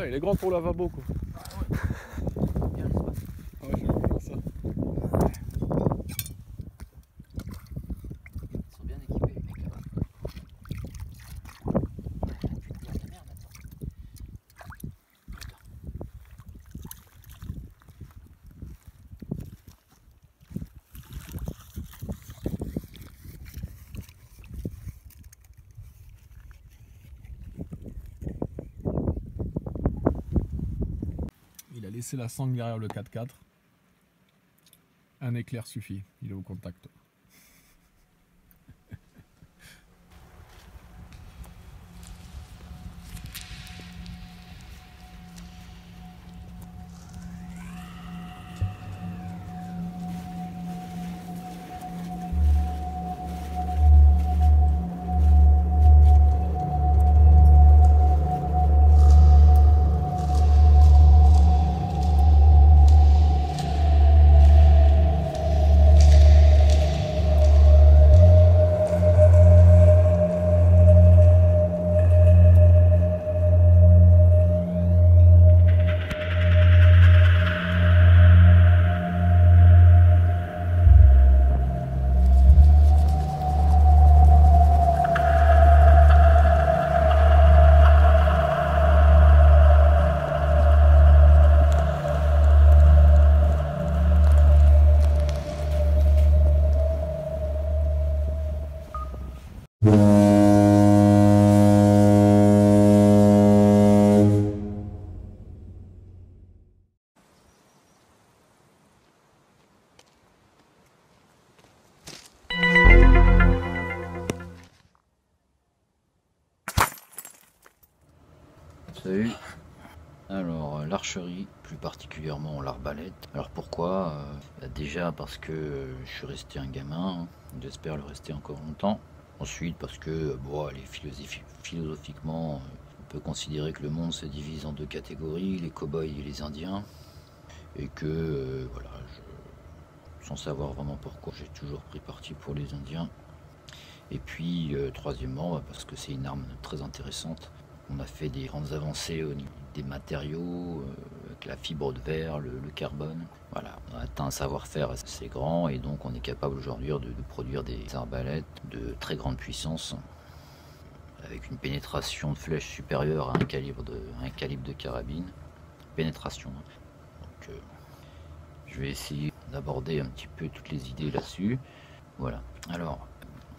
Ouais, il est grand pour le lavabo quoi. Bien l'espace. Ouais, je vois ça. Ils sont bien équipés les mecs là-bas. Il y a de la merde là-dedans. Il a laissé la sangle derrière le 4x4. Un éclair suffit, il est au contact. Salut. Alors l'archerie, plus particulièrement l'arbalète. Alors pourquoi déjà parce que je suis resté un gamin, hein. J'espère le rester encore longtemps. Ensuite parce que bon, allez, philosophiquement, on peut considérer que le monde se divise en deux catégories, les cow-boys et les indiens. Et que voilà, sans savoir vraiment pourquoi, j'ai toujours pris parti pour les indiens. Et puis troisièmement, parce que c'est une arme très intéressante. On a fait des grandes avancées au niveau des matériaux, avec la fibre de verre, le carbone. Voilà, on a atteint un savoir-faire assez grand et donc on est capable aujourd'hui de produire des arbalètes de très grande puissance avec une pénétration de flèche supérieure à un calibre de carabine. Pénétration. Donc, je vais essayer d'aborder un petit peu toutes les idées là-dessus. Voilà. Alors,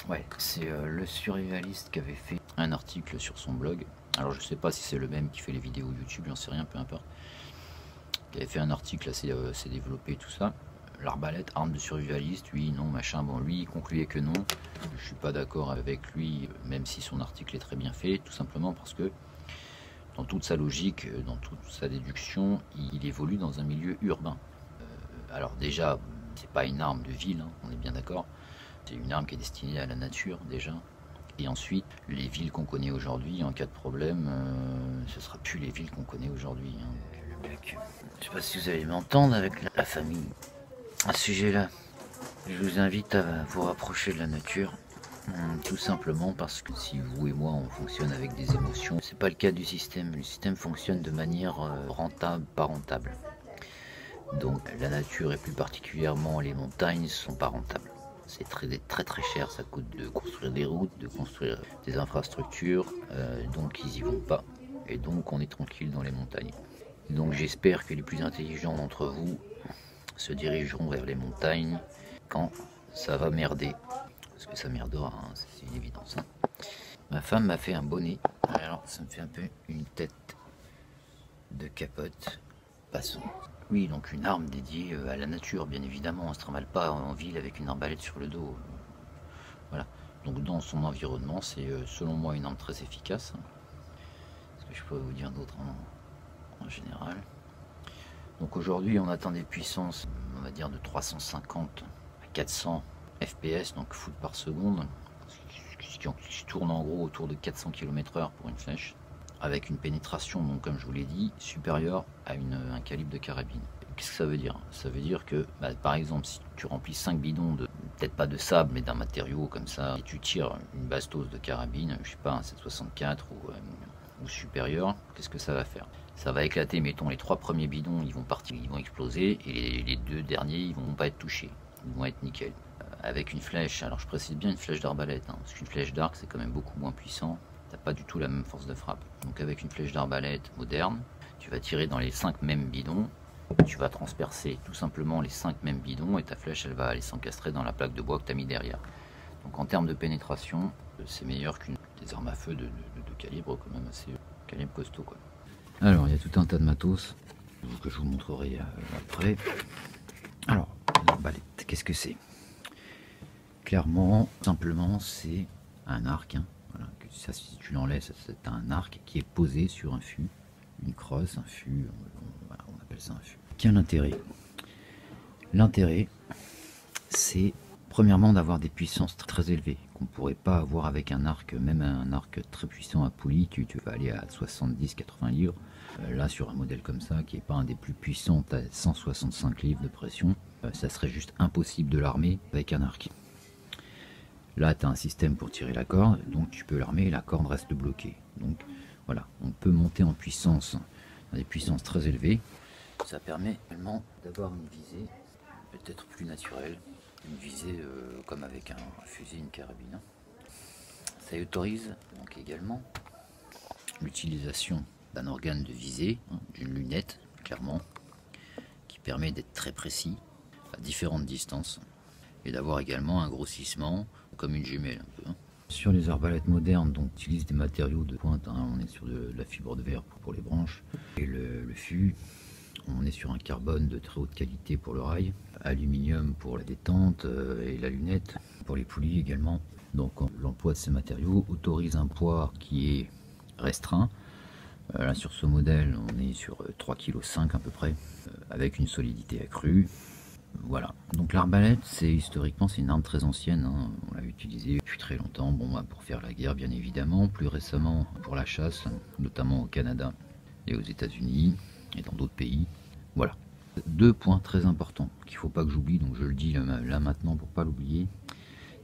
ouais, c'est le survivaliste qui avait fait un article sur son blog. Alors je sais pas si c'est le même qui fait les vidéos YouTube, j'en sais rien, peu importe. Il avait fait un article assez développé, tout ça. L'arbalète, arme de survivaliste, oui, non, machin. Bon, lui, il concluait que non. Je suis pas d'accord avec lui, même si son article est très bien fait, tout simplement parce que dans toute sa logique, dans toute sa déduction, il évolue dans un milieu urbain. Alors déjà, c'est pas une arme de ville, hein, on est bien d'accord. C'est une arme qui est destinée à la nature, déjà. Et ensuite, les villes qu'on connaît aujourd'hui, en cas de problème, ce sera plus les villes qu'on connaît aujourd'hui. Hein. Le mec, je sais pas si vous allez m'entendre avec la famille. À ce sujet-là, je vous invite à vous rapprocher de la nature. Tout simplement parce que si vous et moi on fonctionne avec des émotions, c'est pas le cas du système. Le système fonctionne de manière rentable, pas rentable. Donc la nature et plus particulièrement les montagnes sont pas rentables. C'est très cher, ça coûte de construire des routes, de construire des infrastructures, donc ils y vont pas. Et donc on est tranquille dans les montagnes. Donc j'espère que les plus intelligents d'entre vous se dirigeront vers les montagnes quand ça va merder. Parce que ça merdera, hein, c'est une évidence. Hein. Ma femme m'a fait un bonnet, alors ça me fait un peu une tête de capote. Passons. Oui, donc une arme dédiée à la nature, bien évidemment. On ne se trimballe pas en ville avec une arbalète sur le dos. Voilà. Donc dans son environnement, c'est selon moi une arme très efficace. Ce que je peux vous dire d'autre en général. Donc aujourd'hui, on atteint des puissances, on va dire de 350 à 400 FPS, donc foot par seconde, qui tourne en gros autour de 400 km/h pour une flèche, avec une pénétration, donc comme je vous l'ai dit, supérieure à un calibre de carabine. Qu'est-ce que ça veut dire? Ça veut dire que, par exemple, si tu remplis 5 bidons peut-être pas de sable, mais d'un matériau comme ça, et tu tires une bastos de carabine, je sais pas, un 764 ou supérieur, qu'est-ce que ça va faire? ça va éclater. Mettons les 3 premiers bidons, ils vont partir, ils vont exploser, et les 2 derniers, ils vont pas être touchés, ils vont être nickel. Avec une flèche, alors je précise bien une flèche d'arbalète, hein, parce qu'une flèche d'arc c'est quand même beaucoup moins puissant, t'as pas du tout la même force de frappe. Donc avec une flèche d'arbalète moderne, tu vas tirer dans les 5 mêmes bidons, tu vas transpercer tout simplement les 5 mêmes bidons, et ta flèche elle va aller s'encastrer dans la plaque de bois que tu as mis derrière. Donc en termes de pénétration, c'est meilleur qu'une des armes à feu de calibre quand même assez calibre costaud quoi. Alors il y a tout un tas de matos que je vous montrerai après. Alors l'arbalète, qu'est-ce que c'est? Clairement, simplement c'est un arc, hein. Voilà, que ça, si tu l'enlèves, c'est un arc qui est posé sur un fût, une crosse, un fût, voilà, on appelle ça un fût. Quel intérêt? L'intérêt, c'est premièrement d'avoir des puissances très élevées, qu'on ne pourrait pas avoir avec un arc, même un arc très puissant à poulie, tu vas aller à 70-80 livres. Là, sur un modèle comme ça, qui n'est pas un des plus puissants, à 165 livres de pression, ça serait juste impossible de l'armer avec un arc. Là, tu as un système pour tirer la corde, donc tu peux l'armer et la corde reste bloquée. Donc voilà, on peut monter en puissance, dans des puissances très élevées. Ça permet également d'avoir une visée peut-être plus naturelle, une visée comme avec un fusil, une carabine. Ça autorise donc également l'utilisation d'un organe de visée, d'une lunette, clairement, qui permet d'être très précis à différentes distances et d'avoir également un grossissement comme une jumelle un peu. Sur les arbalètes modernes, donc utilisent des matériaux de pointe, hein, on est sur de la fibre de verre pour les branches et le fût, on est sur un carbone de très haute qualité pour le rail, aluminium pour la détente et la lunette, pour les poulies également. Donc l'emploi de ces matériaux autorise un poids qui est restreint. Là sur ce modèle on est sur 3,5 kg à peu près, avec une solidité accrue. Voilà, donc l'arbalète, historiquement c'est une arme très ancienne, hein. On l'a utilisée depuis très longtemps, bon, pour faire la guerre bien évidemment, plus récemment pour la chasse, notamment au Canada et aux États-Unis et dans d'autres pays. Voilà, 2 points très importants qu'il ne faut pas que j'oublie, donc je le dis là maintenant pour pas l'oublier.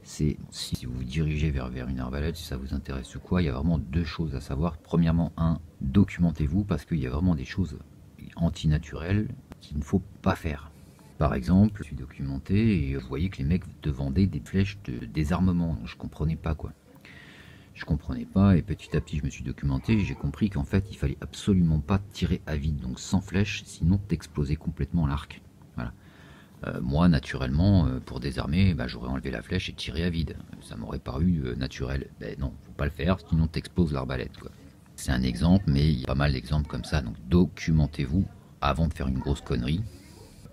C'est si vous vous dirigez vers une arbalète, si ça vous intéresse ou quoi, il y a vraiment 2 choses à savoir. Premièrement, documentez-vous, parce qu'il y a vraiment des choses antinaturelles qu'il ne faut pas faire. Par exemple, je suis documenté et vous voyez que les mecs te vendaient des flèches de désarmement. Donc je comprenais pas quoi. Je comprenais pas, et petit à petit je me suis documenté et j'ai compris qu'en fait il fallait absolument pas tirer à vide, donc sans flèche, sinon t'explosais complètement l'arc. Voilà. Moi naturellement, pour désarmer, j'aurais enlevé la flèche et tiré à vide. Ça m'aurait paru naturel. Ben non, faut pas le faire, sinon t'exploses l'arbalète quoi. C'est un exemple, mais il y a pas mal d'exemples comme ça, donc documentez-vous avant de faire une grosse connerie.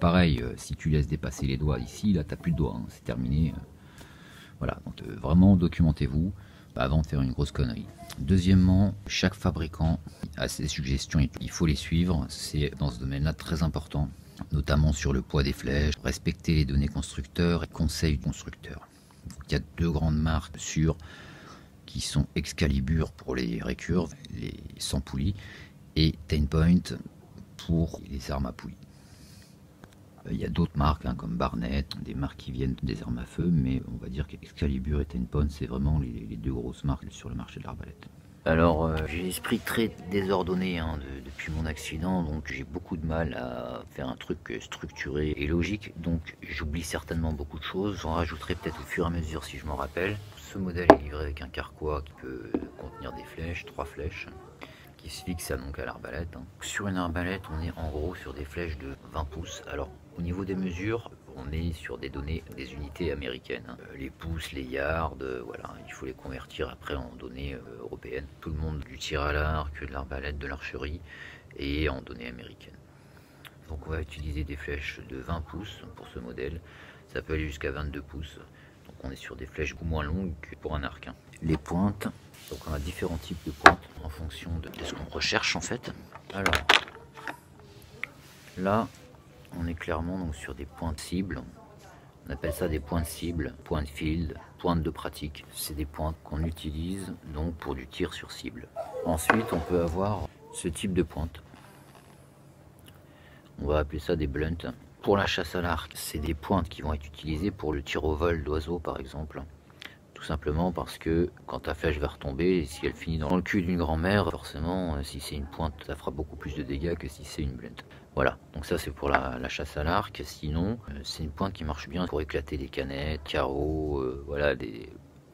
Pareil, si tu laisses dépasser les doigts ici, là t'as plus de doigts, hein, c'est terminé. Voilà, donc vraiment documentez-vous avant de faire une grosse connerie. Deuxièmement, chaque fabricant a ses suggestions, il faut les suivre, c'est dans ce domaine-là très important, notamment sur le poids des flèches, respecter les données constructeurs et conseils constructeurs. Il y a 2 grandes marques sûres qui sont Excalibur pour les récurves, les sans poulies, et Tainpoint pour les armes à poulies. Il y a d'autres marques hein, comme Barnett, des marques qui viennent des armes à feu, mais on va dire qu'Excalibur et Tainpoint, c'est vraiment les 2 grosses marques sur le marché de l'arbalète. Alors, j'ai l'esprit très désordonné hein, depuis mon accident, donc j'ai beaucoup de mal à faire un truc structuré et logique, donc j'oublie certainement beaucoup de choses. J'en rajouterai peut-être au fur et à mesure si je m'en rappelle. Ce modèle est livré avec un carquois qui peut contenir des flèches, 3 flèches, qui se fixe donc à l'arbalète. Hein. Sur une arbalète, on est en gros sur des flèches de 20 pouces. Alors, au niveau des mesures, on est sur des données des unités américaines. Hein. Les pouces, les yards, voilà, il faut les convertir après en données européennes. Tout le monde du tir à l'arc, de l'arbalète, de l'archerie et en données américaines. Donc on va utiliser des flèches de 20 pouces pour ce modèle. Ça peut aller jusqu'à 22 pouces. Donc on est sur des flèches beaucoup moins longues que pour un arc. Hein. Les pointes, donc on a différents types de pointes en fonction de ce qu'on recherche en fait. Alors là, on est clairement donc sur des pointes cibles. On appelle ça des pointes cibles, point de field, pointe de pratique. C'est des pointes qu'on utilise donc pour du tir sur cible. Ensuite, on peut avoir ce type de pointe. On va appeler ça des blunts. Pour la chasse à l'arc, c'est des pointes qui vont être utilisées pour le tir au vol d'oiseaux par exemple. Tout simplement parce que quand ta flèche va retomber, si elle finit dans le cul d'une grand-mère, forcément, si c'est une pointe, ça fera beaucoup plus de dégâts que si c'est une blunt. Voilà, donc ça c'est pour la chasse à l'arc. Sinon, c'est une pointe qui marche bien pour éclater des canettes, carreaux, voilà,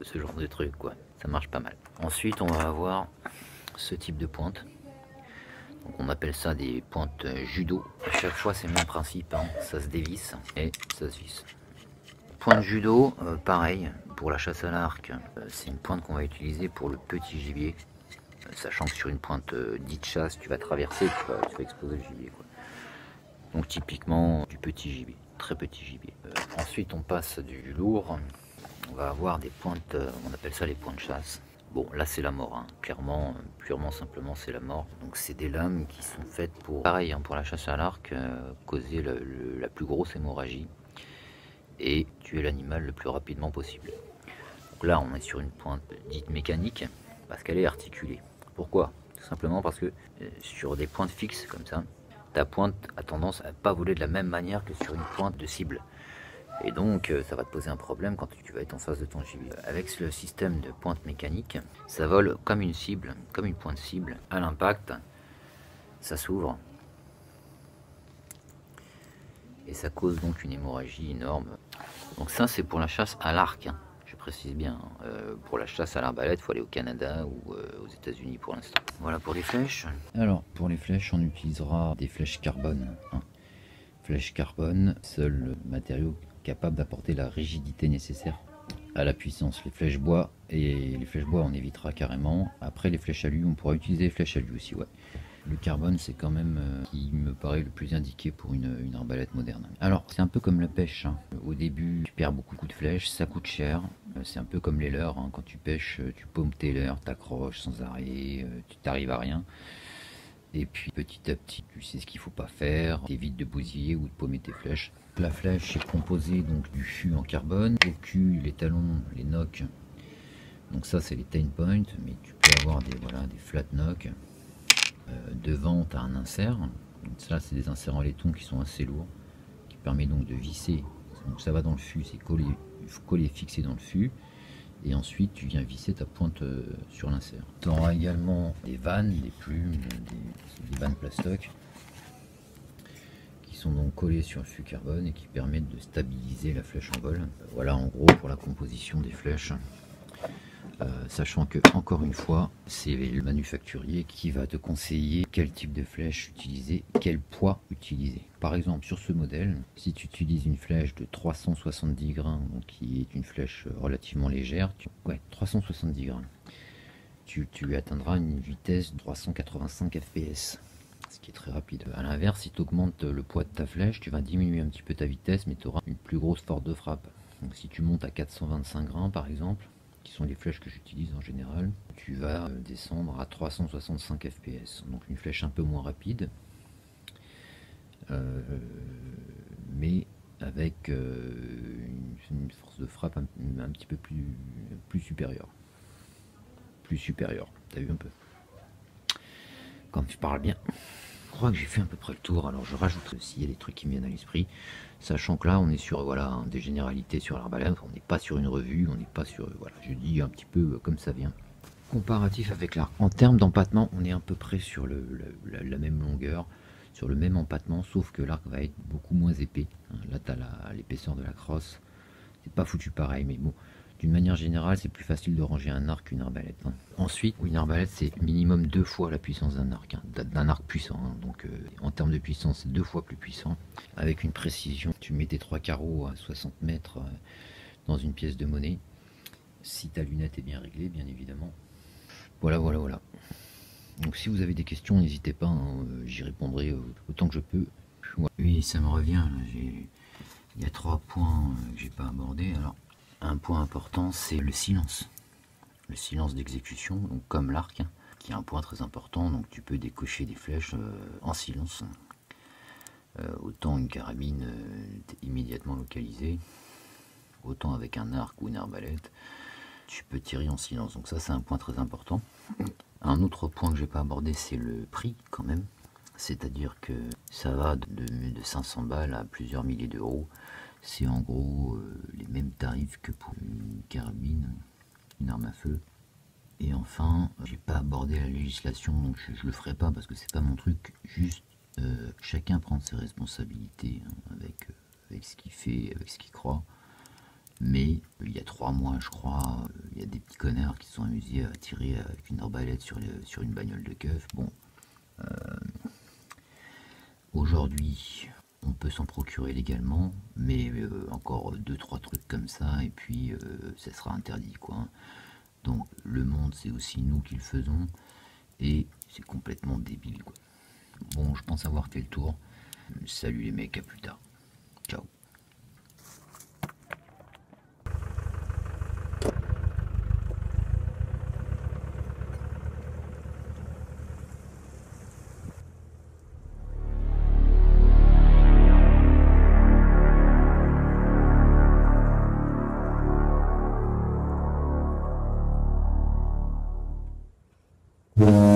ce genre de trucs, quoi. Ça marche pas mal. Ensuite, on va avoir ce type de pointe. Donc on appelle ça des pointes judo. À chaque fois, c'est le même principe, hein. Ça se dévisse et ça se visse. Pointe judo, pareil, pour la chasse à l'arc, c'est une pointe qu'on va utiliser pour le petit gibier. Sachant que sur une pointe dite chasse, tu vas traverser, tu vas exposer le gibier, quoi. Donc typiquement du petit gibier, très petit gibier. Ensuite on passe du lourd, on va avoir des pointes, on appelle ça les pointes chasse. Bon là c'est la mort, hein. Clairement, purement simplement c'est la mort. Donc c'est des lames qui sont faites pour, pareil hein, pour la chasse à l'arc, causer la plus grosse hémorragie et tuer l'animal le plus rapidement possible. Donc là on est sur une pointe dite mécanique parce qu'elle est articulée. Pourquoi? Tout simplement parce que sur des pointes fixes comme ça, ta pointe a tendance à ne pas voler de la même manière que sur une pointe de cible. Et donc ça va te poser un problème quand tu vas être en face de ton gibier. Avec le système de pointe mécanique, ça vole comme une cible, comme une pointe cible. À l'impact, ça s'ouvre. Et ça cause donc une hémorragie énorme. Donc ça c'est pour la chasse à l'arc. Hein. Je précise bien, pour la chasse à l'arbalète, il faut aller au Canada ou aux États-Unis pour l'instant. Voilà pour les flèches. Alors, pour les flèches, on utilisera des flèches carbone. Hein. Flèches carbone, seul matériau capable d'apporter la rigidité nécessaire à la puissance. Les flèches bois, on évitera carrément. Après, les flèches alu, on pourra utiliser les flèches alu aussi, ouais. Le carbone, c'est quand même qui me paraît le plus indiqué pour une arbalète moderne. Alors, c'est un peu comme la pêche. Hein. Au début, tu perds beaucoup de flèches, ça coûte cher. C'est un peu comme les leurres. Hein. Quand tu pêches, tu paumes tes leurres, t'accroches sans arrêt, tu t'arrives à rien. Et puis, petit à petit, tu sais ce qu'il faut pas faire. T'évites de bousiller ou de paumer tes flèches. La flèche est composée donc du fût en carbone. Au cul, les talons, les nocks. Donc ça, c'est les tine points. Mais tu peux avoir des flat nocks. Devant tu as un insert, donc ça c'est des inserts en laiton qui sont assez lourds, qui permet donc de visser, donc ça va dans le fût, c'est collé fixé dans le fût, et ensuite tu viens visser ta pointe sur l'insert. Tu auras également des vannes, des plumes, des vannes plastoc, qui sont donc collées sur le fût carbone et qui permettent de stabiliser la flèche en vol. Voilà en gros pour la composition des flèches. Sachant que, encore une fois, c'est le manufacturier qui va te conseiller quel type de flèche utiliser, quel poids utiliser. Par exemple, sur ce modèle, si tu utilises une flèche de 370 grains, donc qui est une flèche relativement légère, 370 grains, tu atteindras une vitesse de 385 fps, ce qui est très rapide. A l'inverse, si tu augmentes le poids de ta flèche, tu vas diminuer un petit peu ta vitesse, mais tu auras une plus grosse force de frappe. Donc si tu montes à 425 grains par exemple, qui sont les flèches que j'utilise en général, tu vas descendre à 365 fps, donc une flèche un peu moins rapide, mais avec une force de frappe un petit peu plus supérieure. T'as vu un peu? Quand tu parles bien. Je crois que j'ai fait à peu près le tour, alors je rajouterai s'il y a des trucs qui me viennent à l'esprit, sachant que là on est sur des généralités sur l'arbalète, on n'est pas sur une revue, on n'est pas sur, je dis un petit peu comme ça vient. Comparatif avec l'arc, en termes d'empattement, on est à peu près sur la même longueur, sur le même empattement, sauf que l'arc va être beaucoup moins épais. Là tu as l'épaisseur de la crosse, c'est pas foutu pareil, mais bon. D'une manière générale, c'est plus facile de ranger un arc qu'une arbalète. Hein. Ensuite, une arbalète, c'est minimum 2 fois la puissance d'un arc. Hein, d'un arc puissant. Hein. Donc, en termes de puissance, c'est 2 fois plus puissant. Avec une précision, tu mets tes 3 carreaux à 60 mètres dans une pièce de monnaie. Si ta lunette est bien réglée, bien évidemment. Voilà. Donc, si vous avez des questions, n'hésitez pas. Hein, j'y répondrai autant que je peux. Oui, ça me revient. Il y a 3 points que j'ai pas abordés. Alors, un point important, c'est le silence. Le silence d'exécution, donc comme l'arc, hein, qui est un point très important. Donc tu peux décocher des flèches en silence. Autant une carabine est immédiatement localisée, autant avec un arc ou une arbalète, tu peux tirer en silence. Donc ça c'est un point très important. Un autre point que j'ai pas abordé, c'est le prix quand même. C'est-à-dire que ça va de 500 balles à plusieurs milliers d'euros. C'est en gros les mêmes tarifs que pour une carabine. une arme à feu. Et enfin, j'ai pas abordé la législation, donc je le ferai pas parce que c'est pas mon truc. Juste, chacun prend ses responsabilités hein, avec ce qu'il fait, avec ce qu'il croit. Mais il y a 3 mois, je crois, il y a des petits connards qui se sont amusés à tirer avec une arbalète sur une bagnole de keuf. Bon, aujourd'hui, on peut s'en procurer légalement, mais encore 2-3 trucs comme ça, et puis ça sera interdit, quoi. Donc le monde, c'est aussi nous qui le faisons, et c'est complètement débile, quoi. Bon, je pense avoir fait le tour. Salut les mecs, à plus tard. Ciao. Ouais.